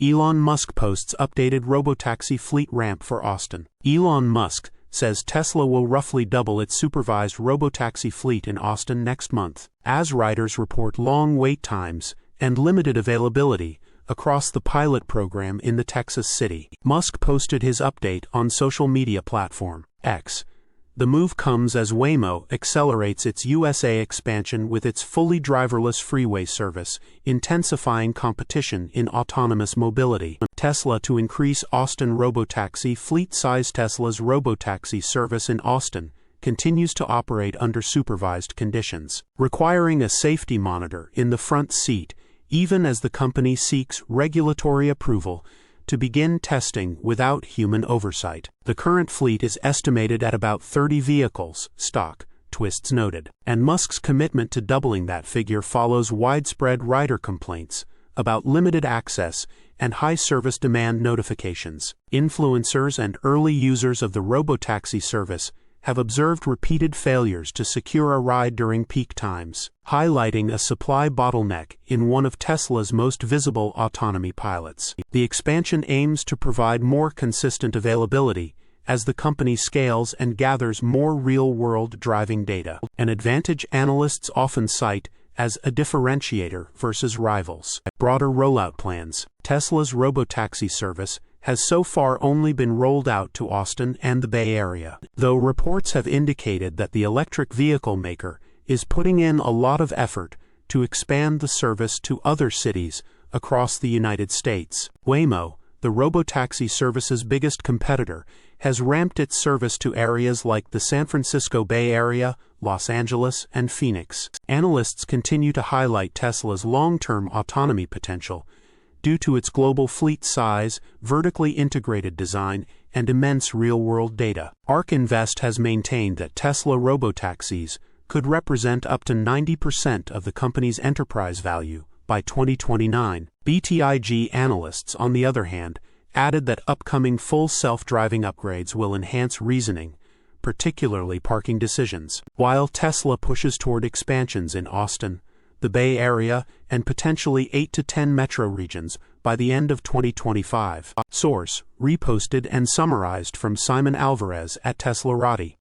Elon Musk posts updated Robotaxi fleet ramp for Austin. Elon Musk says Tesla will roughly double its supervised Robotaxi fleet in Austin next month, as riders report long wait times and limited availability across the pilot program in the Texas city. Musk posted his update on social media platform X. The move comes as Waymo accelerates its USA expansion with its fully driverless freeway service, intensifying competition in autonomous mobility. Tesla to increase Austin Robotaxi fleet size. Tesla's Robotaxi service in Austin continues to operate under supervised conditions, requiring a safety monitor in the front seat, even as the company seeks regulatory approval to begin testing without human oversight. The current fleet is estimated at about 30 vehicles, stock, Twists noted, and Musk's commitment to doubling that figure follows widespread rider complaints about limited access and high service demand notifications. Influencers and early users of the Robotaxi service have observed repeated failures to secure a ride during peak times, highlighting a supply bottleneck in one of Tesla's most visible autonomy pilots. The expansion aims to provide more consistent availability as the company scales and gathers more real-world driving data, an advantage analysts often cite as a differentiator versus rivals. Broader rollout plans. Tesla's Robotaxi service has so far only been rolled out to Austin and the Bay Area, though reports have indicated that the electric vehicle maker is putting in a lot of effort to expand the service to other cities across the United States. Waymo, the Robotaxi service's biggest competitor, has ramped its service to areas like the San Francisco Bay Area, Los Angeles, and Phoenix. Analysts continue to highlight Tesla's long-term autonomy potential due to its global fleet size, vertically integrated design, and immense real-world data. ARK Invest has maintained that Tesla Robotaxis could represent up to 90% of the company's enterprise value by 2029. BTIG analysts, on the other hand, added that upcoming full self-driving upgrades will enhance reasoning, particularly parking decisions. While Tesla pushes toward expansions in Austin, the Bay Area, and potentially 8 to 10 metro regions by the end of 2025. Source: reposted and summarized from Simon Alvarez at teslarati.